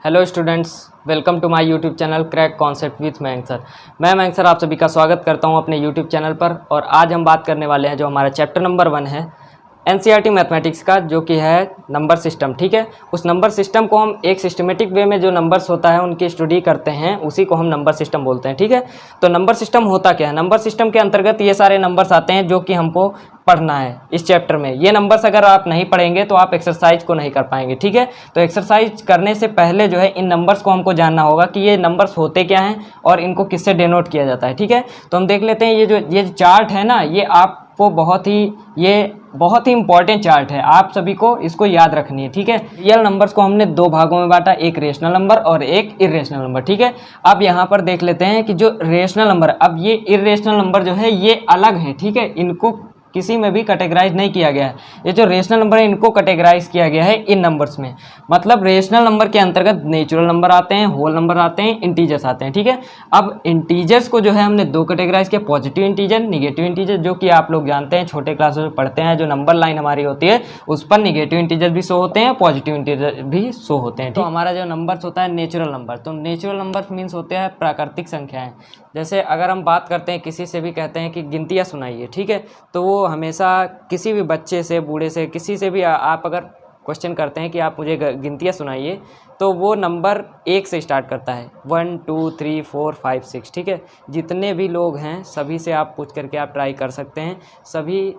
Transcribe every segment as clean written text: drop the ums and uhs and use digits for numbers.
Hello students, welcome to my YouTube channel crack concept with Mayank sir. मैं Mayank sir आप सभी का स्वागत करता हूं अपने यूट्यूब चैनल पर। और आज हम बात करने वाले हैं जो हमारा चैप्टर नंबर 1 है एनसीईआरटी मैथमेटिक्स का, जो कि है नंबर सिस्टम। ठीक है, उस नंबर सिस्टम को हम एक सिस्टमेटिक वे में जो नंबर्स होता है उनकी स्टडी करते हैं, उसी को हम नंबर सिस्टम बोलते हैं। ठीक है, तो नंबर सिस्टम होता क्या है? नंबर सिस्टम के अंतर्गत ये सारे नंबर्स आते हैं जो कि हमको पढ़ना है इस चैप्टर में। ये नंबर्स अगर आप नहीं पढ़ेंगे तो आप एक्सरसाइज को नहीं कर पाएंगे। ठीक है, तो एक्सरसाइज करने से पहले जो है इन नंबर्स को हमको जानना होगा कि ये नंबर्स होते क्या हैं और इनको किससे डिनोट किया जाता है। ठीक है, तो हम देख लेते हैं ये चार्ट है ना, ये आपको बहुत ही इंपॉर्टेंट चार्ट है। आप सभी को इसको याद रखनी है। ठीक है, रियल नंबर्स को हमने दो भागों में बांटा, एक रेशनल नंबर और एक इरेशनल नंबर। ठीक है, अब यहाँ पर देख लेते हैं कि जो रेशनल नंबर, अब ये इरेशनल नंबर जो है ये अलग है। ठीक है, इनको किसी में भी कैटेगराइज नहीं किया गया है। ये जो रेशनल नंबर है इनको कैटेगराइज किया गया है इन नंबर्स में। मतलब रेशनल नंबर के अंतर्गत नेचुरल नंबर आते हैं, होल नंबर आते हैं, इंटीजर्स आते हैं। ठीक है, अब इंटीजर्स को जो है हमने दो कैटेगराइज किया, पॉजिटिव इंटीजर, निगेटिव इंटीजर, जो कि आप लोग जानते हैं, छोटे क्लासों में पढ़ते हैं। जो नंबर लाइन हमारी होती है उस पर निगेटिव इंटीजर भी शो होते हैं, पॉजिटिव इंटीजर भी शो होते हैं। तो हमारा जो नंबर्स होता है नेचुरल नंबर, तो नेचुरल नंबर्स मीन्स होते हैं प्राकृतिक संख्याएं। जैसे अगर हम बात करते हैं, किसी से भी कहते हैं कि गिनतियाँ सुनाइए, ठीक है, तो वो हमेशा किसी भी बच्चे से, बूढ़े से, किसी से भी आप अगर क्वेश्चन करते हैं कि आप मुझे गिनतियाँ सुनाइए, तो वो नंबर 1 से स्टार्ट करता है, 1 2 3 4 5 6। ठीक है, जितने भी लोग हैं सभी से आप पूछ करके आप ट्राई कर सकते हैं। सभी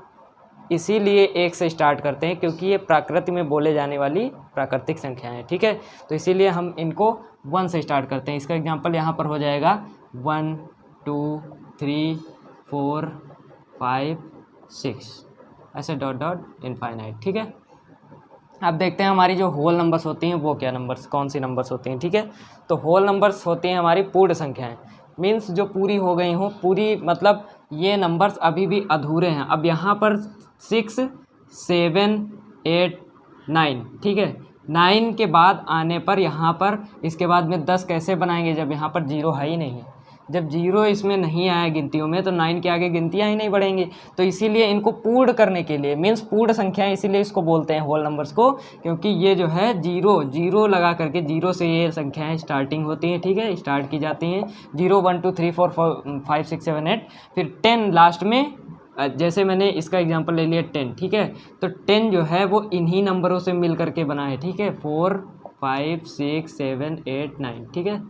इसीलिए 1 से स्टार्ट करते हैं क्योंकि ये प्रकृति में बोले जाने वाली प्राकृतिक संख्याएं हैं। ठीक है, तो इसीलिए हम इनको 1 से स्टार्ट करते हैं। इसका एग्जांपल यहाँ पर हो जाएगा 1 2 3 4 5 6, ऐसे डॉट डॉट इनफाइनाइट। ठीक है, अब देखते हैं हमारी जो होल नंबर्स होती हैं वो क्या नंबर्स, कौन सी नंबर्स होती हैं। ठीक है, तो होल नंबर्स होती हैं हमारी पूर्ण संख्याएं, मीन्स जो पूरी हो गई हो, पूरी मतलब ये नंबर्स अभी भी अधूरे हैं। अब यहाँ पर 6 7 8 9, ठीक है, 9 के बाद आने पर यहाँ पर इसके बाद में 10 कैसे बनाएंगे जब यहाँ पर 0 है ही नहीं है। जब 0 इसमें नहीं आया गिनतियों में तो 9 के आगे गिनतियाँ ही नहीं बढ़ेंगी। तो इसीलिए इनको पूर्ण करने के लिए, मीन्स पूर्ण संख्याएं, इसीलिए इसको बोलते हैं होल नंबर्स को, क्योंकि ये जो है 0 लगा करके 0 से ये संख्याएं स्टार्टिंग होती हैं। ठीक है, स्टार्ट की जाती हैं 0 1 2 3 4 5 6 7 8, फिर 10 लास्ट में। जैसे मैंने इसका एग्जांपल ले लिया 10। ठीक है, तो 10 जो है वो इन्हीं नंबरों से मिल करके बना है। ठीक है, 4 5 6 7 8 9, ठीक है,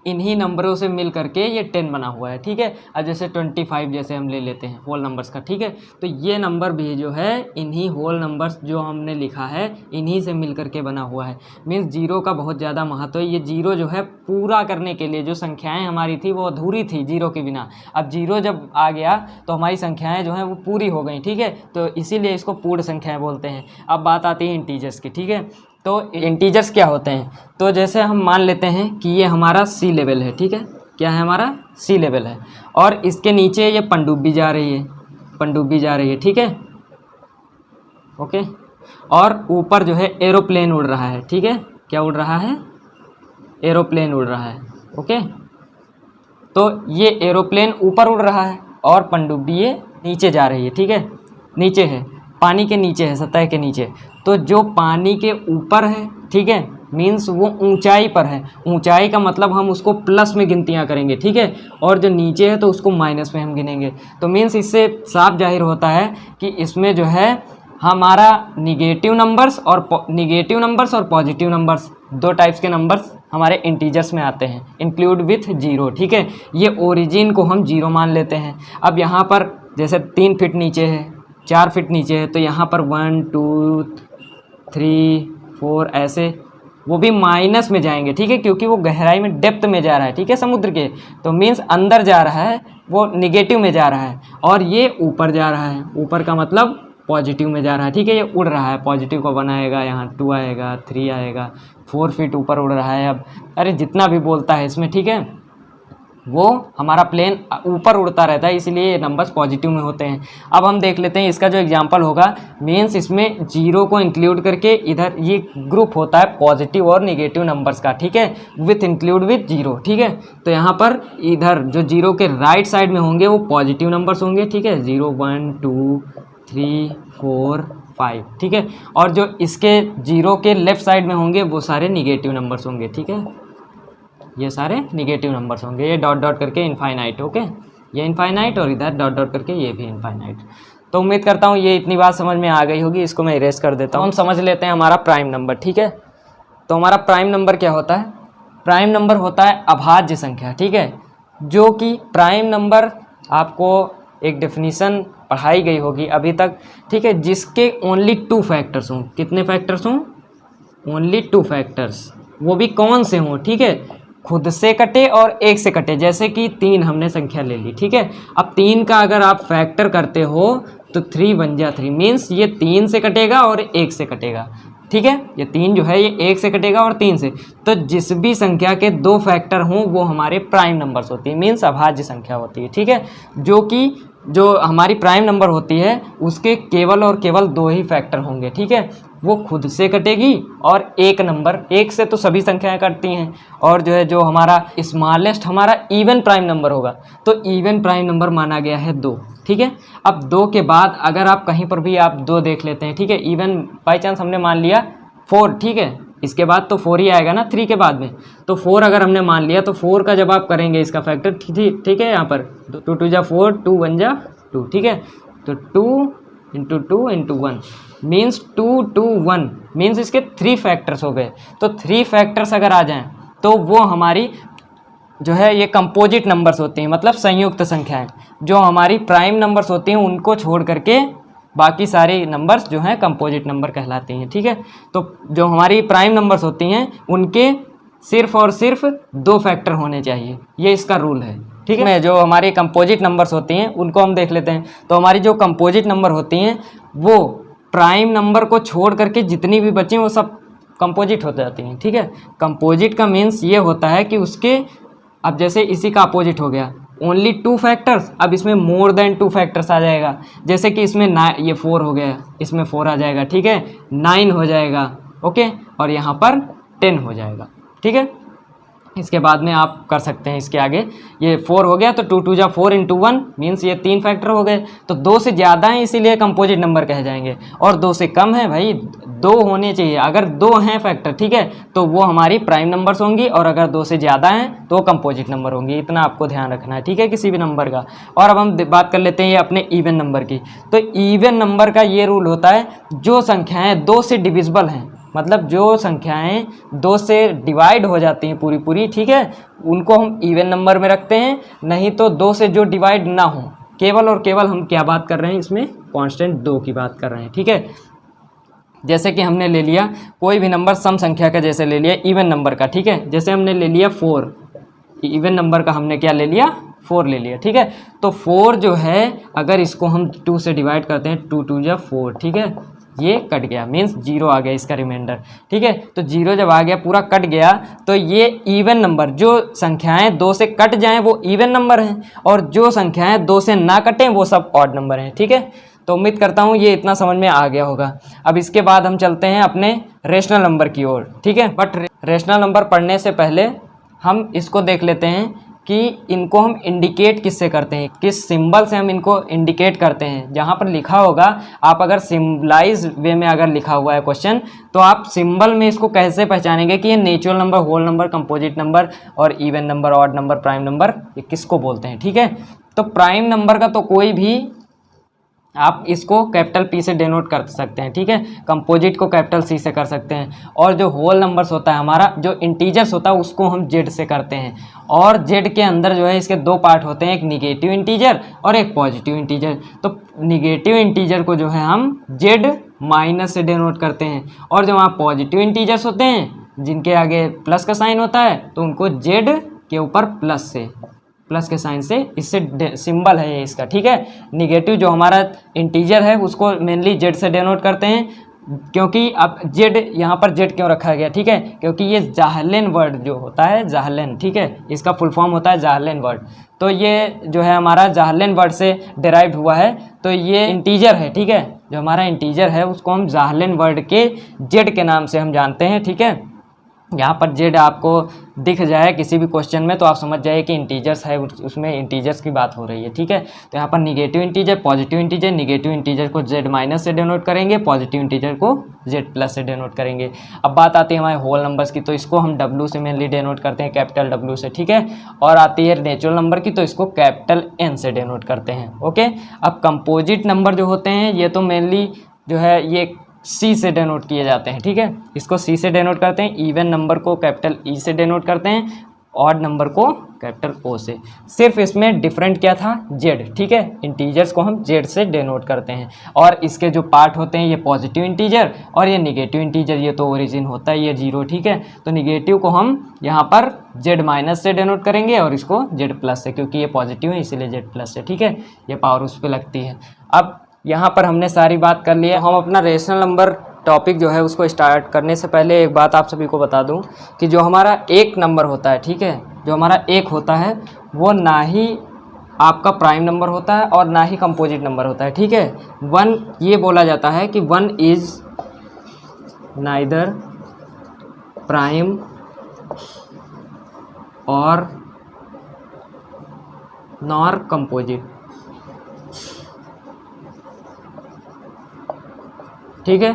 इन्हीं नंबरों से मिल करके ये 10 बना हुआ है। ठीक है, अब जैसे 25 जैसे हम ले लेते हैं होल नंबर्स का। ठीक है, तो ये नंबर भी जो है इन्हीं होल नंबर्स जो हमने लिखा है इन्हीं से मिल करके बना हुआ है। मीन्स 0 का बहुत ज़्यादा महत्व है। ये 0 जो है पूरा करने के लिए, जो संख्याएं हमारी थी वो अधूरी थी 0 के बिना, अब 0 जब आ गया तो हमारी संख्याएँ जो हैं वो पूरी हो गई। ठीक है, तो इसीलिए इसको पूर्ण संख्याएँ बोलते हैं। अब बात आती है इंटीजर्स की। ठीक है, तो इंटीजर्स क्या होते हैं? तो जैसे हम मान लेते हैं कि ये हमारा सी लेवल है। ठीक है, क्या है हमारा सी लेवल है, और इसके नीचे ये पनडुब्बी जा रही है, पनडुब्बी जा रही है। ठीक है, ओके, और ऊपर जो है एरोप्लेन उड़ रहा है। ठीक है, क्या उड़ रहा है? एरोप्लेन उड़ रहा है। ओके, तो ये एरोप्लेन ऊपर उड़ रहा है और पनडुब्बी ये नीचे जा रही है। ठीक है, नीचे है, पानी के नीचे है, सतह के नीचे। तो जो पानी के ऊपर है, ठीक है, मीन्स वो ऊंचाई पर है। ऊंचाई का मतलब हम उसको प्लस में गिनतियां करेंगे। ठीक है, और जो नीचे है तो उसको माइनस में हम गिनेंगे। तो मीन्स इससे साफ जाहिर होता है कि इसमें जो है हमारा निगेटिव नंबर्स और पॉजिटिव नंबर्स, दो टाइप्स के नंबर्स हमारे इंटीजर्स में आते हैं, इंक्लूड विथ 0। ठीक है, ये ओरिजिन को हम 0 मान लेते हैं। अब यहाँ पर जैसे 3 फीट नीचे है, 4 फीट नीचे है, तो यहाँ पर 1 2 3 4 ऐसे वो भी माइनस में जाएंगे। ठीक है, क्योंकि वो गहराई में, डेप्थ में जा रहा है। ठीक है, समुद्र के, तो मीन्स अंदर जा रहा है, वो निगेटिव में जा रहा है, और ये ऊपर जा रहा है, ऊपर का मतलब पॉजिटिव में जा रहा है। ठीक है, ये उड़ रहा है, पॉजिटिव को बनाएगा, यहाँ 2 आएगा, 3 आएगा, 4 फीट ऊपर उड़ रहा है। अब अरे जितना भी बोलता है इसमें। ठीक है, वो हमारा प्लेन ऊपर उड़ता रहता है, इसीलिए ये नंबर्स पॉजिटिव में होते हैं। अब हम देख लेते हैं इसका जो एग्जांपल होगा, मीन्स इसमें जीरो को इंक्लूड करके इधर ये ग्रुप होता है पॉजिटिव और निगेटिव नंबर्स का, ठीक है, विथ इंक्लूड विथ जीरो, ठीक है। तो यहाँ पर इधर जो जीरो के राइट साइड में होंगे वो पॉजिटिव नंबर्स होंगे, ठीक है, 0 1 2 3 4 5, ठीक है, और जो इसके जीरो के लेफ्ट साइड में होंगे वो सारे निगेटिव नंबर्स होंगे, ठीक है, ये सारे निगेटिव नंबर्स होंगे, ये डॉट डॉट करके इनफाइनाइट, ओके, ये इनफाइनाइट और इधर डॉट डॉट करके ये भी इनफाइनाइट। तो उम्मीद करता हूँ ये इतनी बात समझ में आ गई होगी, इसको मैं इरेज कर देता हूँ। हम समझ लेते हैं हमारा प्राइम नंबर, ठीक है। तो हमारा प्राइम नंबर क्या होता है? प्राइम नंबर होता है अभाज्य संख्या, ठीक है, जो कि प्राइम नंबर आपको एक डेफिनीशन पढ़ाई गई होगी अभी तक, ठीक है, जिसके ओनली 2 फैक्टर्स हों। कितने फैक्टर्स हों? ओनली 2 फैक्टर्स, वो भी कौन से हों? ठीक है, खुद से कटे और एक से कटे, जैसे कि 3 हमने संख्या ले ली, ठीक है। अब 3 का अगर आप फैक्टर करते हो तो 3 बन जा 3, मीन्स ये 3 से कटेगा और 1 से कटेगा, ठीक है, ये 3 जो है ये 1 से कटेगा और 3 से। तो जिस भी संख्या के 2 फैक्टर हों वो हमारे प्राइम नंबर्स होती है, मीन्स अभाज्य संख्या होती है, ठीक है। जो कि जो हमारी प्राइम नंबर होती है उसके केवल और केवल 2 ही फैक्टर होंगे, ठीक है, वो खुद से कटेगी और एक नंबर, एक से तो सभी संख्याएं कटती हैं, और जो है जो हमारा स्मॉलेस्ट हमारा इवन प्राइम नंबर होगा, तो इवन प्राइम नंबर माना गया है 2, ठीक है। अब 2 के बाद अगर आप कहीं पर भी आप 2 देख लेते हैं, ठीक है, इवन बाई चांस हमने मान लिया 4, ठीक है, इसके बाद तो 4 ही आएगा ना 3 के बाद में, तो 4 अगर हमने मान लिया तो 4 का जब आप करेंगे इसका फैक्टर, ठीक है, यहाँ पर 2 2 जा 4, 2 1 जा 2, ठीक है, तो 2 इंटू 2 इंटू 1 मीन्स 2 2 1 मीन्स इसके 3 फैक्टर्स हो गए। तो 3 फैक्टर्स अगर आ जाएं तो वो हमारी जो है ये कंपोजिट नंबर्स होती हैं, मतलब संयुक्त संख्याएं। जो हमारी प्राइम नंबर्स होती हैं उनको छोड़ करके बाकी सारे नंबर्स जो हैं कंपोजिट नंबर कहलाती हैं, ठीक है। तो जो हमारी प्राइम नंबर्स होती हैं उनके सिर्फ और सिर्फ 2 फैक्टर होने चाहिए, ये इसका रूल है, ठीक है। जो हमारी कंपोजिट नंबर्स होती हैं उनको हम देख लेते हैं। तो हमारी जो कंपोजिट नंबर होती हैं वो प्राइम नंबर को छोड़ करके जितनी भी बची वो सब कंपोजिट हो जाती हैं, ठीक है। कंपोजिट का मीन्स ये होता है कि उसके, अब जैसे इसी का अपोजिट हो गया ओनली 2 फैक्टर्स, अब इसमें मोर देन 2 फैक्टर्स आ जाएगा, जैसे कि इसमें ये 4 हो गया, इसमें 4 आ जाएगा, ठीक है, 9 हो जाएगा, ओके, और यहाँ पर 10 हो जाएगा, ठीक है। इसके बाद में आप कर सकते हैं इसके आगे, ये 4 हो गया तो 2 2 जा 4 इंटू 1 मीन्स ये 3 फैक्टर हो गए। तो 2 से ज़्यादा हैं इसीलिए कंपोजिट नंबर कहे जाएंगे, और 2 से कम है भाई 2 होने चाहिए। अगर 2 हैं फैक्टर, ठीक है, तो वो हमारी प्राइम नंबर्स होंगी, और अगर 2 से ज़्यादा हैं तो कंपोजिट नंबर होंगी। इतना आपको ध्यान रखना है, ठीक है, किसी भी नंबर का। और अब हम बात कर लेते हैं ये अपने इवन नंबर की। तो इवन नंबर का ये रूल होता है, जो संख्याएँ 2 से डिविजिबल हैं, मतलब जो संख्याएं 2 से डिवाइड हो जाती हैं पूरी पूरी, ठीक है, उनको हम इवन नंबर में रखते हैं। नहीं तो 2 से जो डिवाइड ना हो, केवल और केवल हम क्या बात कर रहे हैं इसमें, कांस्टेंट 2 की बात कर रहे हैं, ठीक है। जैसे कि हमने ले लिया कोई भी नंबर सम संख्या का, जैसे ले लिया इवन नंबर का, ठीक है, जैसे हमने ले लिया 4, इवन नंबर का हमने क्या ले लिया, 4 ले लिया, ठीक है। तो 4 जो है अगर इसको हम 2 से डिवाइड करते हैं, 2 2 जा 4, ठीक है, ये कट गया मीन्स 0 आ गया इसका रिमाइंडर, ठीक है। तो 0 जब आ गया पूरा कट गया तो ये इवन नंबर, जो संख्याएं 2 से कट जाएं वो इवन नंबर हैं, और जो संख्याएं 2 से ना कटें वो सब ऑड नंबर हैं, ठीक है। तो उम्मीद करता हूँ ये इतना समझ में आ गया होगा। अब इसके बाद हम चलते हैं अपने रेशनल नंबर की ओर, ठीक है। बट रेशनल नंबर पढ़ने से पहले हम इसको देख लेते हैं कि इनको हम इंडिकेट किससे करते हैं, किस सिंबल से हम इनको इंडिकेट करते हैं। जहाँ पर लिखा होगा, आप अगर सिंबलाइज वे में अगर लिखा हुआ है क्वेश्चन, तो आप सिंबल में इसको कैसे पहचानेंगे कि ये natural number, whole number, composite number और even number, odd number, prime number, ये किसको बोलते हैं, ठीक है। तो प्राइम नंबर का तो कोई भी आप इसको कैपिटल P से डिनोट कर सकते हैं, ठीक है। कंपोजिट को कैपिटल C से कर सकते हैं, और जो होल नंबर्स होता है हमारा, जो इंटीजर्स होता है उसको हम Z से करते हैं। और Z के अंदर जो है इसके 2 पार्ट होते हैं, एक निगेटिव इंटीजर और एक पॉजिटिव इंटीजर। तो निगेटिव इंटीजर को जो है हम Z माइनस से डिनोट करते हैं, और जो वहाँ पॉजिटिव इंटीजर्स होते हैं जिनके आगे प्लस का साइन होता है तो उनको Z के ऊपर प्लस के साइन से, इससे सिंबल है ये इसका, ठीक है। निगेटिव जो हमारा इंटीजर है उसको मेनली Z से डिनोट करते हैं, क्योंकि अब जेड यहाँ पर जेड क्यों रखा गया, ठीक है, क्योंकि ये जाहलिन वर्ड जो होता है, जाहलिन, ठीक है, इसका फुल फॉर्म होता है जाहलिन वर्ड। तो ये जो है हमारा जाहलिन वर्ड से डिराइव्ड हुआ है, तो ये इंटीजर है, ठीक है, जो हमारा इंटीजर है उसको हम जाहलिन वर्ड के जेड के नाम से हम जानते हैं, ठीक है। यहाँ पर जेड आपको दिख जाए किसी भी क्वेश्चन में तो आप समझ जाइए कि इंटीजर्स है, उसमें इंटीजर्स की बात हो रही है, ठीक है। तो यहाँ पर negative integer, positive integer, negative integer को जेड माइनस से डिनोट करेंगे, पॉजिटिव इंटीजर को जेड प्लस से डिनोट करेंगे। अब बात आती है हमारे होल नंबर्स की, तो इसको हम डब्ल्यू से मेनली डिनोट करते हैं, कैपिटल डब्ल्यू से, ठीक है। और आती है नेचुरल नंबर की, तो इसको कैपिटल एन से डिनोट करते हैं, ओके। अब कंपोजिट नंबर जो होते हैं ये तो मेनली जो है ये सी से डिनोट किए जाते हैं, ठीक है, इसको सी से डिनोट करते हैं। इवन नंबर को कैपिटल ई से डिनोट करते हैं, ऑड नंबर को कैपिटल ओ से। सिर्फ इसमें डिफरेंट क्या था, जेड, ठीक है, इंटीजर्स को हम जेड से डिनोट करते हैं। और इसके जो पार्ट होते हैं ये पॉजिटिव इंटीजर और ये निगेटिव इंटीजर, ये तो ओरिजिन होता है ये जीरो, ठीक है। तो निगेटिव को हम यहाँ पर जेड माइनस से डिनोट करेंगे और इसको जेड प्लस से, क्योंकि ये पॉजिटिव है इसीलिए जेड प्लस है, ठीक है, ये पावर उस पर लगती है। अब यहाँ पर हमने सारी बात कर ली है। हम अपना रेशनल नंबर टॉपिक जो है उसको स्टार्ट करने से पहले एक बात आप सभी को बता दूं कि जो हमारा एक नंबर होता है, ठीक है, जो हमारा एक होता है वो ना ही आपका प्राइम नंबर होता है और ना ही कंपोजिट नंबर होता है, ठीक है। वन ये बोला जाता है कि वन इज नाइदर प्राइम और नॉर कंपोजिट, ठीक है।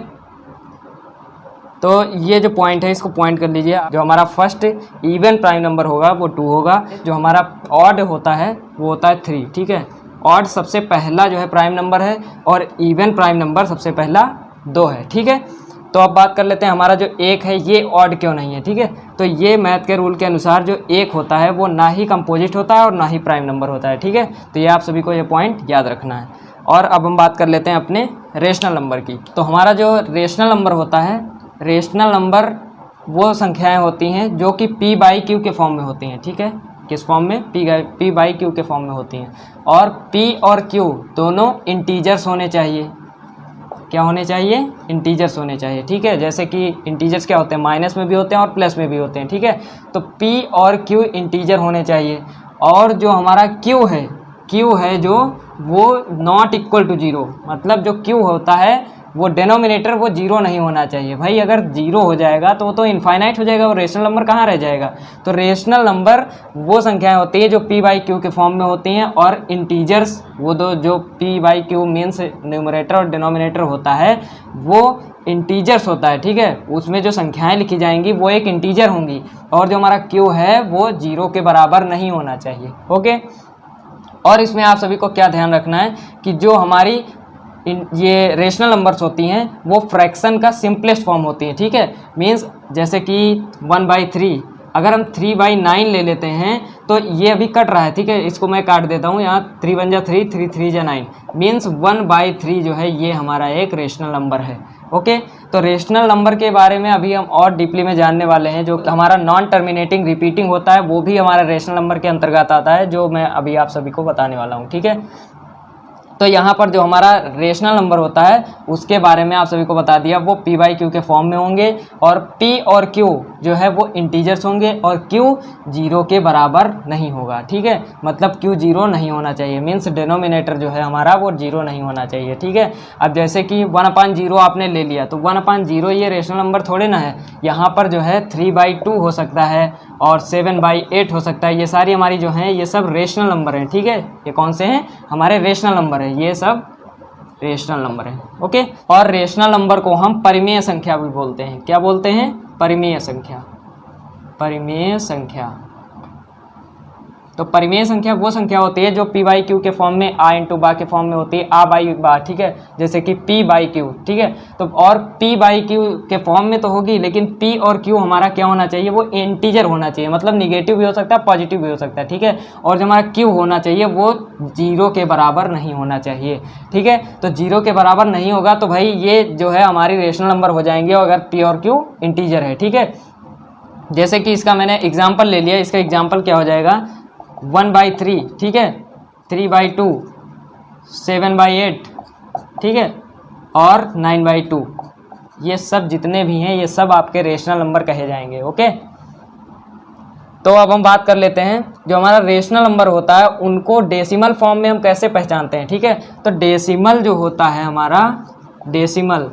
तो ये जो पॉइंट है इसको पॉइंट कर लीजिए। जो हमारा फर्स्ट इवन प्राइम नंबर होगा वो 2 होगा, जो हमारा ऑड होता है वो होता है 3, ठीक है। ऑड सबसे पहला जो है प्राइम नंबर है और इवन प्राइम नंबर सबसे पहला 2 है, ठीक है। तो अब बात कर लेते हैं हमारा जो एक है ये ऑड क्यों नहीं है, ठीक है। तो ये मैथ के रूल के अनुसार जो एक होता है वो ना ही कंपोजिट होता है और ना ही प्राइम नंबर होता है, ठीक है। तो ये आप सभी को ये पॉइंट याद रखना है। और अब हम बात कर लेते हैं अपने रेशनल नंबर की। तो हमारा जो रेशनल नंबर होता है, रेशनल नंबर वो संख्याएं होती हैं जो कि p बाई क्यू के फॉर्म में होती हैं, ठीक है। किस फॉर्म में, p बाई क्यू के फॉर्म में होती हैं। और p और q दोनों इंटीजर्स होने चाहिए। क्या होने चाहिए, इंटीजर्स होने चाहिए, ठीक है। जैसे कि इंटीजर्स क्या होते हैं, माइनस में भी होते हैं और प्लस में भी होते हैं, ठीक है। तो p और q इंटीजर होने चाहिए। और जो हमारा q है जो वो नॉट इक्वल टू 0, मतलब जो q होता है वो डिनोमिनेटर वो 0 नहीं होना चाहिए। भाई अगर 0 हो जाएगा तो वो तो इनफाइनाइट हो जाएगा, वो रेशनल नंबर कहाँ रह जाएगा। तो रेशनल नंबर वो संख्याएं होती है जो p बाई क्यू के फॉर्म में होती हैं, और इंटीजर्स वो दो जो p by Q means numerator और डिनोमिनेटर होता है वो इंटीजर्स होता है, ठीक है। उसमें जो संख्याएं लिखी जाएंगी वो एक इंटीजर होंगी, और जो हमारा q है वो 0 के बराबर नहीं होना चाहिए, ओके। और इसमें आप सभी को क्या ध्यान रखना है कि जो हमारी ये रेशनल नंबर्स होती हैं वो फ्रैक्शन का सिंपलेस्ट फॉर्म होती है, ठीक है। मीन्स जैसे कि 1/3, अगर हम 3/9 ले लेते हैं तो ये अभी कट रहा है, ठीक है, इसको मैं काट देता हूँ। यहाँ 3 1 जा 3, 3 3 जा 9, मीन्स 1/3 जो है ये हमारा एक रेशनल नंबर है, ओके। तो रेशनल नंबर के बारे में अभी हम और डीपली में जानने वाले हैं। जो हमारा नॉन टर्मिनेटिंग रिपीटिंग होता है वो भी हमारा रेशनल नंबर के अंतर्गत आता है, जो मैं अभी आप सभी को बताने वाला हूँ, ठीक है। तो यहाँ पर जो हमारा रेशनल नंबर होता है उसके बारे में आप सभी को बता दिया, वो p बाई क्यू के फॉर्म में होंगे, और p और q जो है वो इंटीजर्स होंगे, और q 0 के बराबर नहीं होगा, ठीक है। मतलब q 0 नहीं होना चाहिए, मीन्स डिनोमिनेटर जो है हमारा वो 0 नहीं होना चाहिए, ठीक है। अब जैसे कि 1/0 आपने ले लिया तो 1/0 ये रेशनल नंबर थोड़े ना है। यहाँ पर जो है 3/2 हो सकता है और 7/8 हो सकता है। ये सारी हमारी जो हैं ये सब रेशनल नंबर हैं, ठीक है। ये कौन से हैं, हमारे रेशनल नंबर हैं, ये सब रेशनल नंबर हैं, ओके। और रेशनल नंबर को हम परिमेय संख्या भी बोलते हैं। क्या बोलते हैं, परिमेय संख्या, परिमेय संख्या। तो परिमेय संख्या वो संख्या होती है जो p बाई क्यू के फॉर्म में a इंटू बा के फॉर्म में होती है, a बाई बा, ठीक है। जैसे कि p बाई क्यू, ठीक है। तो और p बाई क्यू के फॉर्म में तो होगी, लेकिन p और q हमारा क्या होना चाहिए, वो इंटीजर होना चाहिए, मतलब निगेटिव भी हो सकता है पॉजिटिव भी हो सकता है, ठीक है। और जो हमारा q होना चाहिए वो 0 के बराबर नहीं होना चाहिए, ठीक है। तो 0 के बराबर नहीं होगा तो भाई ये जो है हमारी रेशनल नंबर हो जाएंगे अगर p और q इंटीजर है, ठीक है। जैसे कि इसका मैंने एग्जाम्पल ले लिया, इसका एग्जाम्पल क्या हो जाएगा, 1/3, ठीक है, 3/2, 7/8, ठीक है, और 9/2, ये सब जितने भी हैं ये सब आपके रेशनल नंबर कहे जाएंगे। ओके, तो अब हम बात कर लेते हैं जो हमारा रेशनल नंबर होता है उनको डेसिमल फॉर्म में हम कैसे पहचानते हैं। ठीक है, तो डेसिमल जो होता है हमारा डेसिमल,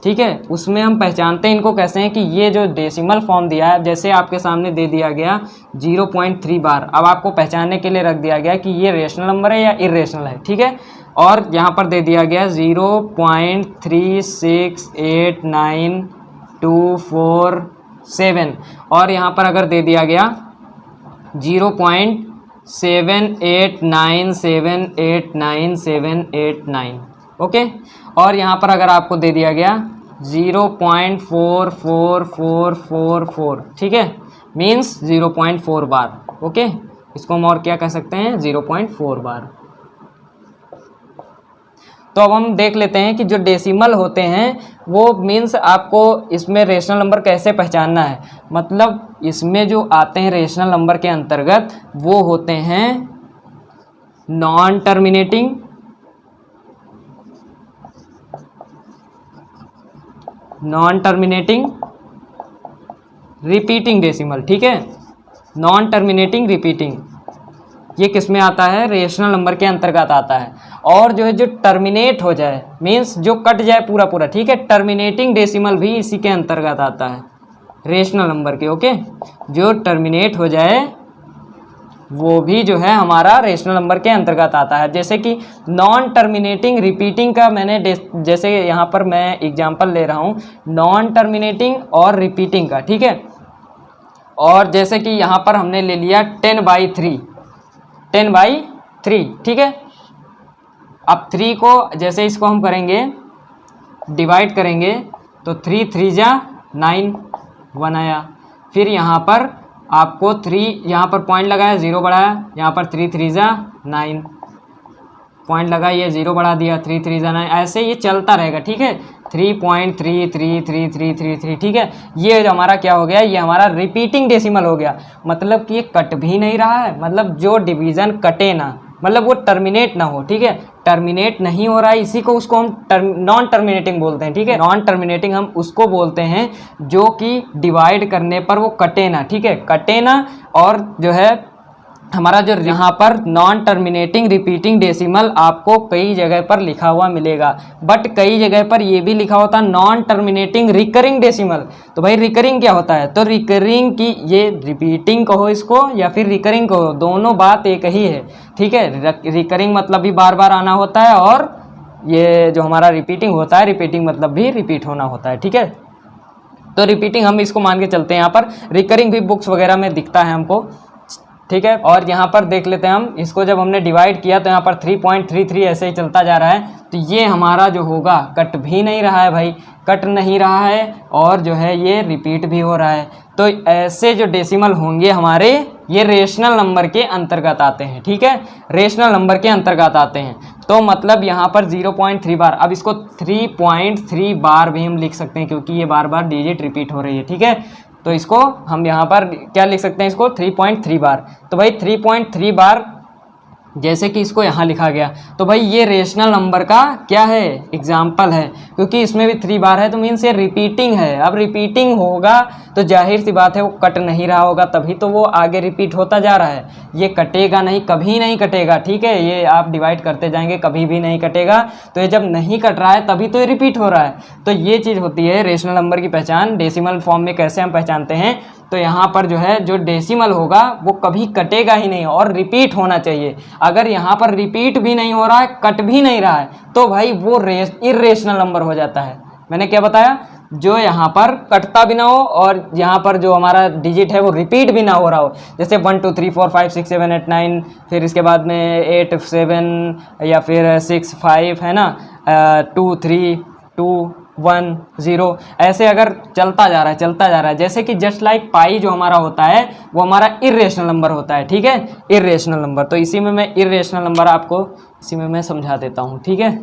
ठीक है, उसमें हम पहचानते हैं इनको कैसे हैं कि ये जो डेसिमल फॉर्म दिया है, जैसे आपके सामने दे दिया गया 0.3 बार, अब आपको पहचानने के लिए रख दिया गया कि ये रेशनल नंबर है या इरेशनल है। ठीक है, और यहाँ पर दे दिया गया 0.3689247 और यहाँ पर अगर दे दिया गया 0.78978979 ओके, और यहाँ पर अगर आपको दे दिया गया 0.44444, ठीक है, मीन्स 0.4 बार। ओके, इसको हम और क्या कह सकते हैं, 0.4 बार। तो अब हम देख लेते हैं कि जो डेसिमल होते हैं वो मीन्स आपको इसमें रेशनल नंबर कैसे पहचानना है। मतलब इसमें जो आते हैं रेशनल नंबर के अंतर्गत वो होते हैं नॉन टर्मिनेटिंग, रिपीटिंग डेसिमल। ठीक है, नॉन टर्मिनेटिंग रिपीटिंग, ये किस में आता है, रेशनल नंबर के अंतर्गत आता है। और जो है जो टर्मिनेट हो जाए मीन्स जो कट जाए पूरा पूरा, ठीक है, टर्मिनेटिंग डेसिमल भी इसी के अंतर्गत आता है रेशनल नंबर के। ओके, जो टर्मिनेट हो जाए वो भी जो है हमारा रेशनल नंबर के अंतर्गत आता है। जैसे कि नॉन टर्मिनेटिंग रिपीटिंग का मैंने जैसे यहाँ पर मैं एग्जांपल ले रहा हूँ नॉन टर्मिनेटिंग और रिपीटिंग का। ठीक है, और जैसे कि यहाँ पर हमने ले लिया 10/3, 10/3, ठीक है। अब 3 को जैसे इसको हम करेंगे डिवाइड करेंगे तो 3 3 जा 9 1 आया। फिर यहाँ पर आपको 3 यहाँ पर पॉइंट लगाया 0 बढ़ाया, यहाँ पर 3 3 जा 9 पॉइंट लगा, ये 0 बढ़ा दिया, 3 3 जा 9, ऐसे ये चलता रहेगा। ठीक है, 3.333333, ठीक है, ये हमारा क्या हो गया, ये हमारा रिपीटिंग डेसिमल हो गया। मतलब कि ये कट भी नहीं रहा है, मतलब जो डिवीज़न कटे ना, मतलब वो टर्मिनेट ना हो। ठीक है, टर्मिनेट नहीं हो रहा है, इसी को उसको हम नॉन टर्मिनेटिंग बोलते हैं। ठीक है, नॉन टर्मिनेटिंग हम उसको बोलते हैं जो कि डिवाइड करने पर वो कटे ना। ठीक है, कटे ना, और जो है हमारा जो यहाँ पर नॉन टर्मिनेटिंग रिपीटिंग डेसिमल आपको कई जगह पर लिखा हुआ मिलेगा, बट कई जगह पर ये भी लिखा होता है नॉन टर्मिनेटिंग रिकरिंग डेसिमल। तो भाई रिकरिंग क्या होता है, तो रिकरिंग की ये रिपीटिंग कहो इसको या फिर रिकरिंग कहो, दोनों बात एक ही है। ठीक है, रिकरिंग मतलब भी बार बार आना होता है, और ये जो हमारा रिपीटिंग होता है, रिपीटिंग मतलब भी रिपीट होना होता है। ठीक है, तो रिपीटिंग हम इसको मान के चलते हैं, यहाँ पर रिकरिंग भी बुक्स वगैरह में दिखता है हमको। ठीक है, और यहाँ पर देख लेते हैं हम इसको, जब हमने डिवाइड किया तो यहाँ पर 3.33 ऐसे ही चलता जा रहा है। तो ये हमारा जो होगा कट भी नहीं रहा है भाई, कट नहीं रहा है, और जो है ये रिपीट भी हो रहा है। तो ऐसे जो डेसिमल होंगे हमारे ये रेशनल नंबर के अंतर्गत आते हैं। ठीक है, रेशनल नंबर के अंतर्गत आते हैं। तो मतलब यहाँ पर 0.3 बार, अब इसको 3.3 बार भी हम लिख सकते हैं क्योंकि ये बार बार डिजिट रिपीट हो रही है। ठीक है, तो इसको हम यहाँ पर क्या लिख सकते हैं, इसको 3.3 बार। तो भाई 3.3 बार जैसे कि इसको यहाँ लिखा गया, तो भाई ये रेशनल नंबर का क्या है, एग्जाम्पल है, क्योंकि इसमें भी 3 बार है तो मीन्स ये रिपीटिंग है। अब रिपीटिंग होगा तो जाहिर सी बात है वो कट नहीं रहा होगा, तभी तो वो आगे रिपीट होता जा रहा है। ये कटेगा नहीं, कभी नहीं कटेगा। ठीक है, ये आप डिवाइड करते जाएंगे कभी भी नहीं कटेगा। तो ये जब नहीं कट रहा है तभी तो ये रिपीट हो रहा है। तो ये चीज़ होती है रेशनल नंबर की पहचान। डेसिमल फॉर्म में कैसे हम पहचानते हैं, तो यहाँ पर जो है जो डेसिमल होगा वो कभी कटेगा ही नहीं और रिपीट होना चाहिए। अगर यहाँ पर रिपीट भी नहीं हो रहा है, कट भी नहीं रहा है, तो भाई वो इर्रेशनल नंबर हो जाता है। मैंने क्या बताया, जो यहाँ पर कटता भी ना हो और यहाँ पर जो हमारा डिजिट है वो रिपीट भी ना हो रहा हो, जैसे 1 2 3 4 5 6 7 8 9, फिर इसके बाद में 8 7 या फिर 6 5 है ना, 2 3 2 1 0, ऐसे अगर चलता जा रहा है जैसे कि जस्ट लाइक पाई जो हमारा होता है वो हमारा इर्रेशनल नंबर होता है। ठीक है, इर्रेशनल नंबर। तो इसी में मैं इर्रेशनल नंबर आपको इसी में मैं समझा देता हूँ। ठीक है,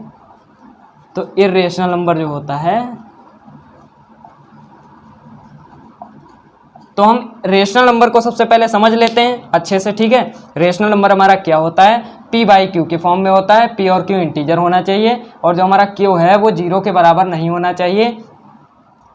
तो इर्रेशनल नंबर जो होता है, तो हम रेशनल नंबर को सबसे पहले समझ लेते हैं अच्छे से। ठीक है, रेशनल नंबर हमारा क्या होता है, p/q के फॉर्म में होता है। p और q इंटीजर होना चाहिए, और जो हमारा q है वो 0 के बराबर नहीं होना चाहिए।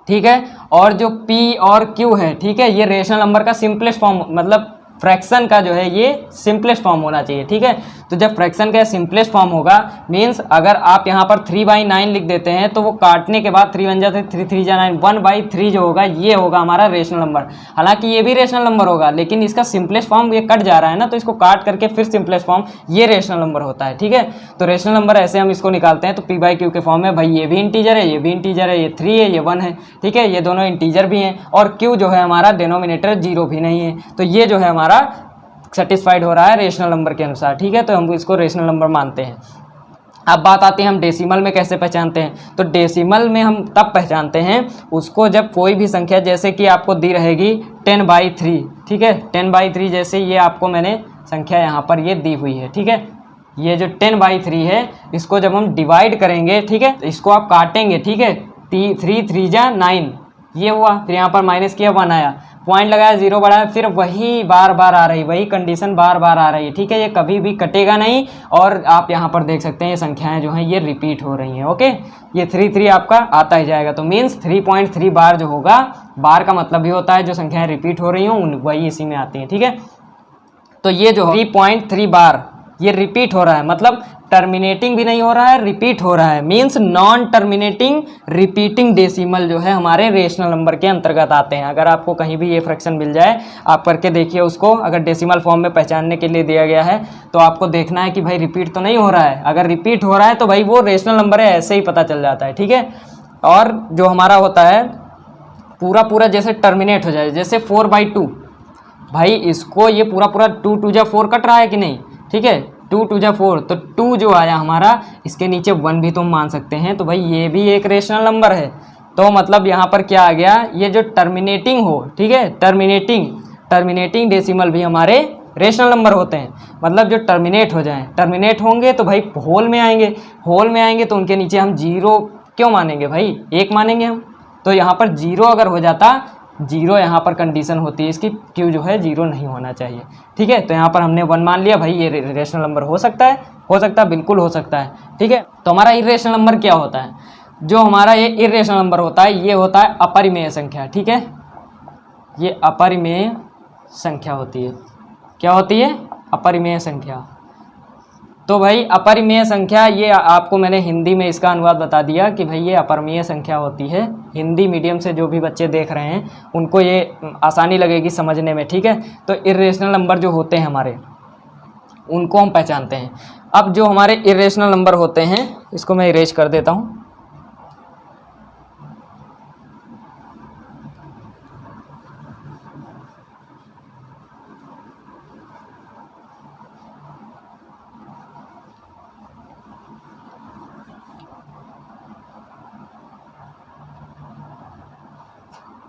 ठीक है। और जो P और Q है, ठीक है, ये रेशनल नंबर का सिंपलेस्ट फॉर्म, मतलब फ्रैक्शन का जो है ये सिंपलेस्ट फॉर्म होना चाहिए, ठीक है। तो जब फ्रैक्शन का सिंपलेस्ट फॉर्म होगा मीन्स अगर आप यहाँ पर 3/9 लिख देते हैं तो वो काटने के बाद 3 1 जा 3 3 जा 9 1/3 जो होगा ये होगा हमारा रेशनल नंबर। हालांकि ये भी रेशनल नंबर होगा लेकिन इसका सिंपलेस्ट फॉर्म ये कट जा रहा है ना, तो इसको काट करके फिर सिंपलेस्ट फॉर्म ये रेशनल नंबर होता है, ठीक है। तो रेशनल नंबर ऐसे हम इसको निकालते हैं तो P/Q के फॉर्म में भाई ये भी इंटीजर है, ये भी इंटीजर है, ये 3 है, ये 1 है, ठीक है, ये दोनों इंटीजर भी हैं और Q जो है हमारा डिनोमिनेटर 0 भी नहीं है, तो ये जो है हमारा सेटिस्फाइड हो रहा है रेशनल नंबर के अनुसार, ठीक है। तो हम इसको रेशनल नंबर मानते हैं। अब बात आती है हम डेसिमल में कैसे पहचानते हैं। तो डेसिमल में हम तब पहचानते हैं उसको जब कोई भी संख्या, जैसे कि आपको दी रहेगी 10/3, ठीक है, 10/3 जैसे ये आपको मैंने संख्या यहाँ पर ये दी हुई है, ठीक है। ये जो 10/3 है इसको जब हम डिवाइड करेंगे, ठीक है, इसको आप काटेंगे, ठीक है, 3 3 जा 9 ये हुआ, फिर यहाँ पर माइनस किया 1 आया, पॉइंट लगाया 0 बढ़ाया, फिर वही बार बार आ रही, वही कंडीशन बार बार आ रही है, ठीक है। ये कभी भी कटेगा नहीं और आप यहाँ पर देख सकते हैं ये संख्याएं जो हैं ये रिपीट हो रही हैं, ओके। ये 3 3 आपका आता ही जाएगा, तो मीन्स 3.3 बार जो होगा, बार का मतलब भी होता है जो संख्याएं रिपीट हो रही हों वही इसी में आती हैं, ठीक है। तो ये जो 3.3 बार ये रिपीट हो रहा है, मतलब टर्मिनेटिंग भी नहीं हो रहा है, रिपीट हो रहा है, means non terminating repeating decimal जो है हमारे रेशनल नंबर के अंतर्गत आते हैं। अगर आपको कहीं भी ये फ्रैक्शन मिल जाए आप करके देखिए उसको, अगर डेसिमल फॉर्म में पहचानने के लिए दिया गया है तो आपको देखना है कि भाई रिपीट तो नहीं हो रहा है। अगर रिपीट हो रहा है तो भाई वो रेशनल नंबर है, ऐसे ही पता चल जाता है, ठीक है। और जो हमारा होता है पूरा जैसे टर्मिनेट हो जाए, जैसे 4/2, भाई इसको ये पूरा 2 2 जा 4 कट रहा है कि नहीं, ठीक है, 2 2 जा 4, तो 2 जो आया हमारा इसके नीचे 1 भी तुम मान सकते हैं, तो भाई ये भी एक रेशनल नंबर है। तो मतलब यहाँ पर क्या आ गया, ये जो टर्मिनेटिंग हो, ठीक है, टर्मिनेटिंग डेसिमल भी हमारे रेशनल नंबर होते हैं। मतलब जो टर्मिनेट हो जाएं, टर्मिनेट होंगे तो भाई होल में आएंगे, होल में आएंगे तो उनके नीचे हम 0 क्यों मानेंगे भाई, 1 मानेंगे हम। तो यहाँ पर 0 अगर हो जाता, 0 यहाँ पर कंडीशन होती है इसकी, Q जो है 0 नहीं होना चाहिए, ठीक है। तो यहाँ पर हमने 1 मान लिया, भाई ये रेशनल नंबर हो सकता है, बिल्कुल हो सकता है, ठीक है। तो हमारा इर्रेशनल नंबर क्या होता है, जो हमारा ये इर्रेशनल नंबर होता है ये होता है अपरिमेय संख्या, ठीक है। ये अपरिमेय संख्या होती है, क्या होती है, अपरिमेय संख्या। तो भाई अपरिमेय संख्या ये आपको मैंने हिंदी में इसका अनुवाद बता दिया कि भाई ये अपरिमेय संख्या होती है। हिंदी मीडियम से जो भी बच्चे देख रहे हैं उनको ये आसानी लगेगी समझने में, ठीक है। तो इर्रेशनल नंबर जो होते हैं हमारे उनको हम पहचानते हैं। अब जो हमारे इर्रेशनल नंबर होते हैं इसको मैं इरेज कर देता हूँ।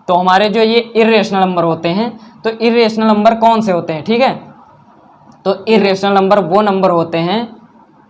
तो हमारे जो ये इर्रेशनल नंबर होते हैं, तो इर्रेशनल नंबर कौन से होते हैं, ठीक है। तो इर्रेशनल नंबर वो नंबर होते हैं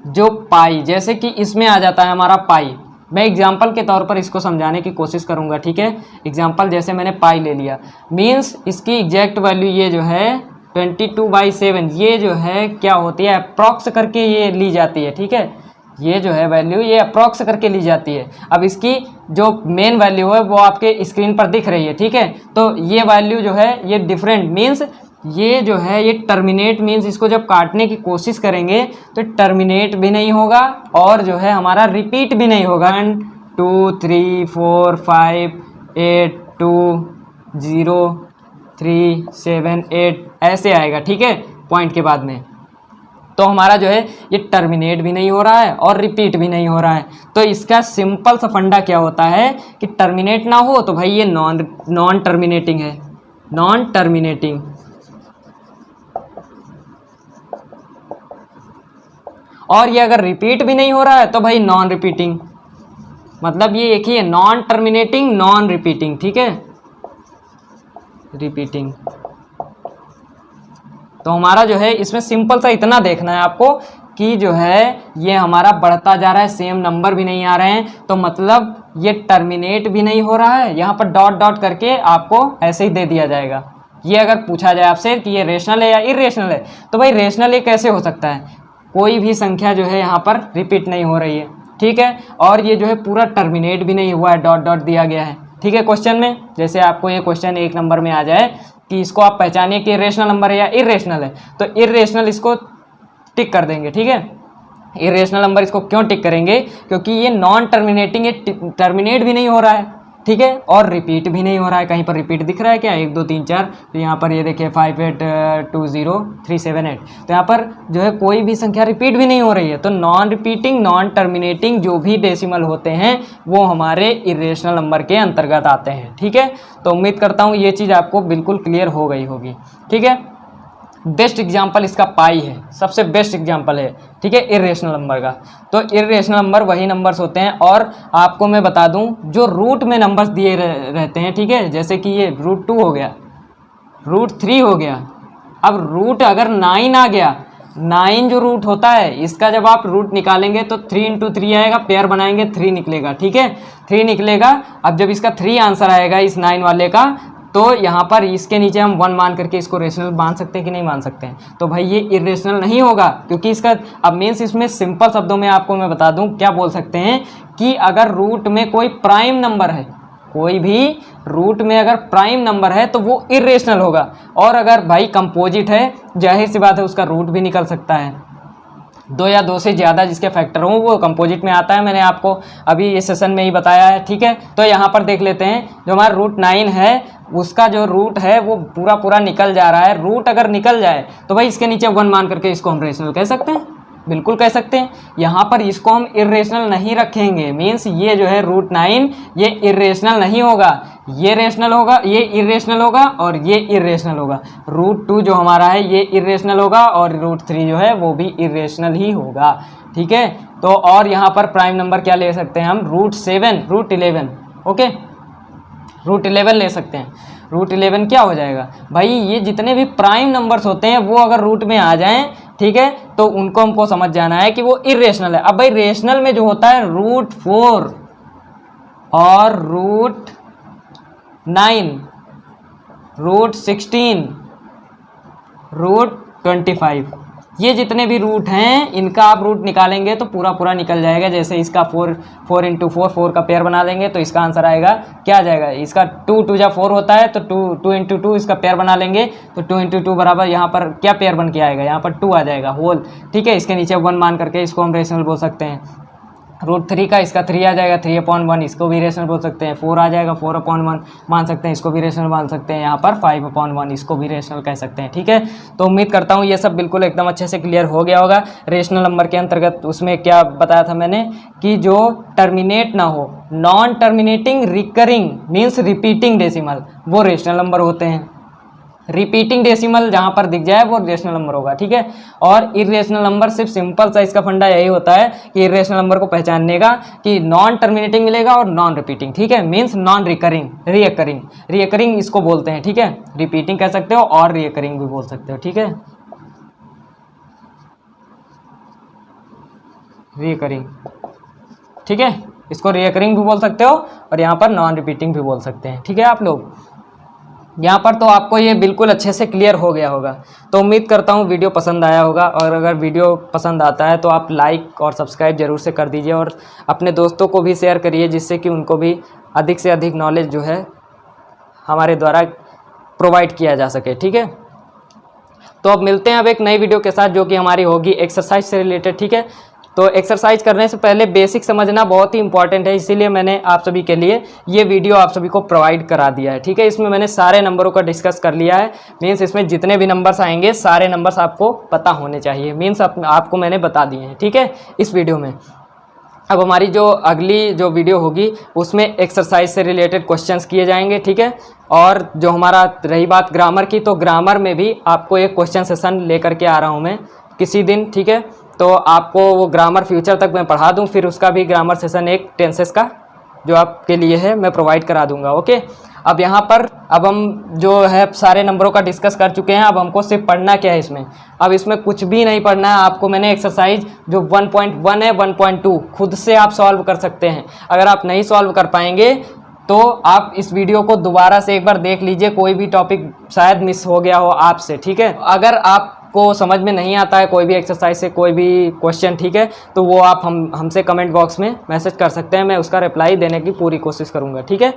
जो पाई, जैसे कि इसमें आ जाता है हमारा पाई। मैं एग्जाम्पल के तौर पर इसको समझाने की कोशिश करूंगा, ठीक है। एग्जाम्पल जैसे मैंने पाई ले लिया, मीन्स इसकी एग्जैक्ट वैल्यू ये जो है 22/7 ये जो है क्या होती है, अप्रॉक्स करके ये ली जाती है, ठीक है। ये जो है वैल्यू ये अप्रॉक्स करके ली जाती है। अब इसकी जो मेन वैल्यू है वो आपके स्क्रीन पर दिख रही है, ठीक है। तो ये वैल्यू जो है ये डिफरेंट मीन्स ये जो है ये टर्मिनेट मीन्स इसको जब काटने की कोशिश करेंगे तो टर्मिनेट भी नहीं होगा और जो है हमारा रिपीट भी नहीं होगा। 1 2 3 4 5 8 2 0 3 7 8 ऐसे आएगा, ठीक है, पॉइंट के बाद में। तो हमारा जो है ये टर्मिनेट भी नहीं हो रहा है और रिपीट भी नहीं हो रहा है। तो इसका सिंपल सा फंडा क्या होता है कि टर्मिनेट ना हो तो भाई ये नॉन टर्मिनेटिंग है, नॉन टर्मिनेटिंग। और ये अगर रिपीट भी नहीं हो रहा है तो भाई नॉन रिपीटिंग। मतलब ये एक ही है, नॉन टर्मिनेटिंग नॉन रिपीटिंग, ठीक है, रिपीटिंग। तो हमारा जो है इसमें सिंपल सा इतना देखना है आपको कि जो है ये हमारा बढ़ता जा रहा है, सेम नंबर भी नहीं आ रहे हैं, तो मतलब ये टर्मिनेट भी नहीं हो रहा है। यहाँ पर डॉट डॉट करके आपको ऐसे ही दे दिया जाएगा। ये अगर पूछा जाए आपसे कि ये रेशनल है या इरेशनल है, तो भाई रेशनल ये कैसे हो सकता है, कोई भी संख्या जो है यहाँ पर रिपीट नहीं हो रही है, ठीक है, और ये जो है पूरा टर्मिनेट भी नहीं हुआ है, डॉट डॉट दिया गया है, ठीक है। क्वेश्चन में जैसे आपको ये क्वेश्चन 1 नंबर में आ जाए कि इसको आप पहचानिए कि रेशनल नंबर है या इरेशनल है, तो इरेशनल इसको टिक कर देंगे, ठीक है। इरेशनल नंबर इसको क्यों टिक करेंगे, क्योंकि ये नॉन टर्मिनेटिंग, ये टर्मिनेट भी नहीं हो रहा है, ठीक है, और रिपीट भी नहीं हो रहा है। कहीं पर रिपीट दिख रहा है क्या, 1 2 3 4, तो यहाँ पर ये देखिए 5 8 2 0 3 7 8, तो यहाँ पर जो है कोई भी संख्या रिपीट भी नहीं हो रही है। तो नॉन रिपीटिंग, नॉन टर्मिनेटिंग जो भी डेसिमल होते हैं वो हमारे इरेशनल नंबर के अंतर्गत आते हैं, ठीक है। तो उम्मीद करता हूँ ये चीज़ आपको बिल्कुल क्लियर हो गई होगी, ठीक है। बेस्ट एग्जाम्पल इसका पाई है, सबसे बेस्ट एग्जाम्पल है, ठीक है, इरेशनल नंबर का। तो इरेशनल नंबर वही नंबर्स होते हैं, और आपको मैं बता दूं जो रूट में नंबर्स दिए रहते हैं, ठीक है, जैसे कि ये √2 हो गया, √3 हो गया। अब रूट अगर 9 आ गया, 9 जो रूट होता है इसका जब आप रूट निकालेंगे तो 3 × 3 आएगा, पेयर बनाएंगे 3 निकलेगा, ठीक है, 3 निकलेगा। अब जब इसका 3 आंसर आएगा इस 9 वाले का, तो यहाँ पर इसके नीचे हम 1 मान करके इसको रेशनल मान सकते हैं कि नहीं मान सकते हैं, तो भाई ये इरेशनल नहीं होगा, क्योंकि इसका अब मीन्स इसमें सिंपल शब्दों में आपको मैं बता दूं क्या बोल सकते हैं कि अगर रूट में कोई प्राइम नंबर है, कोई भी रूट में अगर प्राइम नंबर है तो वो इरेशनल होगा, और अगर भाई कंपोजिट है जाहिर सी बात है उसका रूट भी निकल सकता है। 2 या 2 से ज़्यादा जिसके फैक्टर हों वो कंपोजिट में आता है, मैंने आपको अभी इस सेशन में ही बताया है, ठीक है। तो यहाँ पर देख लेते हैं, जो हमारा √9 है उसका जो रूट है वो पूरा निकल जा रहा है। रूट अगर निकल जाए तो भाई इसके नीचे 1 मान करके इसको हम रेशनल कह सकते हैं, बिल्कुल कह सकते हैं। यहाँ पर इसको हम इरेशनल नहीं रखेंगे, मीन्स ये जो है √9 ये इरेशनल नहीं होगा, ये रेशनल होगा, ये इरेशनल होगा और ये इरेशनल होगा। √2 जो हमारा है ये इरेशनल होगा और √3 जो है वो भी इरेशनल ही होगा, ठीक है। तो और यहाँ पर प्राइम नंबर क्या ले सकते हैं हम, √7 √11, ओके, √11 ले सकते हैं। √11 क्या हो जाएगा भाई, ये जितने भी प्राइम नंबर्स होते हैं वो अगर रूट में आ जाएं, ठीक है, तो उनको हमको समझ जाना है कि वो इरेशनल है। अब भाई रेशनल में जो होता है √4 और √9, √16, √25, ये जितने भी रूट हैं इनका आप रूट निकालेंगे तो पूरा निकल जाएगा। जैसे इसका 4 × 4 का पेयर बना लेंगे तो इसका आंसर आएगा, क्या आ जाएगा, इसका 2 2 जा 4 होता है तो 2 × 2 इसका पेयर बना लेंगे तो 2 × 2 बराबर यहाँ पर क्या पेयर बन के आएगा, यहाँ पर 2 आ जाएगा होल, ठीक है। इसके नीचे 1 मान करके इसको हम रेशनल बोल सकते हैं। √3 का इसका 3 आ जाएगा, 3/1 इसको भी रेशनल बोल सकते हैं। 4 आ जाएगा, 4/1 मान सकते हैं, इसको भी रेशनल मान सकते हैं। यहाँ पर 5/1 इसको भी रेशनल कह सकते हैं, ठीक है। तो उम्मीद करता हूँ ये सब बिल्कुल एकदम अच्छे से क्लियर हो गया होगा। रेशनल नंबर के अंतर्गत उसमें क्या बताया था मैंने कि जो टर्मिनेट ना हो, non terminating recurring means repeating decimal, वो रेशनल नंबर होते हैं। रिपीटिंग डेसिमल जहाँ पर दिख जाए वो रेशनल नंबर होगा, ठीक है। और इरेशनल नंबर सिर्फ सिंपल सा इसका फंडा यही होता है कि इरेशनल नंबर को पहचानने का कि नॉन टर्मिनेटिंग मिलेगा और नॉन रिपीटिंग, ठीक है, मीन्स नॉन रिकरिंग, रिकरिंग इसको बोलते हैं, ठीक है। रिपीटिंग कह सकते हो और रिकरिंग भी बोल सकते हो, ठीक है, रिकरिंग, ठीक है, इसको रिकरिंग भी बोल सकते हो और यहाँ पर नॉन रिपीटिंग भी बोल सकते हैं, ठीक है। आप लोग यहाँ पर तो आपको ये बिल्कुल अच्छे से क्लियर हो गया होगा। तो उम्मीद करता हूँ वीडियो पसंद आया होगा, और अगर वीडियो पसंद आता है तो आप लाइक और सब्सक्राइब ज़रूर से कर दीजिए और अपने दोस्तों को भी शेयर करिए, जिससे कि उनको भी अधिक से अधिक नॉलेज जो है हमारे द्वारा प्रोवाइड किया जा सके, ठीक है। तो अब मिलते हैं अब एक नई वीडियो के साथ, जो कि हमारी होगी एक्सरसाइज से रिलेटेड, ठीक है। तो एक्सरसाइज करने से पहले बेसिक समझना बहुत ही इंपॉर्टेंट है, इसीलिए मैंने आप सभी के लिए ये वीडियो आप सभी को प्रोवाइड करा दिया है, ठीक है। इसमें मैंने सारे नंबरों का डिस्कस कर लिया है, मीन्स इसमें जितने भी नंबर्स आएंगे सारे नंबर्स आपको पता होने चाहिए, मीन्स आपको मैंने बता दिए हैं, ठीक है, इस वीडियो में। अब हमारी जो अगली जो वीडियो होगी उसमें एक्सरसाइज से रिलेटेड क्वेश्चंस किए जाएंगे, ठीक है। और जो हमारा रही बात ग्रामर की, तो ग्रामर में भी आपको एक क्वेश्चन सेशन लेकर के आ रहा हूँ मैं किसी दिन, ठीक है। तो आपको वो ग्रामर फ्यूचर तक मैं पढ़ा दूं, फिर उसका भी ग्रामर सेशन एक टेंसेस का जो आपके लिए है मैं प्रोवाइड करा दूंगा, ओके। अब यहाँ पर अब हम जो है सारे नंबरों का डिस्कस कर चुके हैं, अब हमको सिर्फ पढ़ना क्या है इसमें। अब इसमें कुछ भी नहीं पढ़ना है आपको, मैंने एक्सरसाइज जो 1.1 है 1.2 खुद से आप सॉल्व कर सकते हैं। अगर आप नहीं सॉल्व कर पाएंगे तो आप इस वीडियो को दोबारा से एक बार देख लीजिए, कोई भी टॉपिक शायद मिस हो गया हो आपसे, ठीक है। अगर आपको समझ में नहीं आता है कोई भी एक्सरसाइज से कोई भी क्वेश्चन, ठीक है, तो वो आप हमसे कमेंट बॉक्स में मैसेज कर सकते हैं, मैं उसका रिप्लाई देने की पूरी कोशिश करूँगा, ठीक है।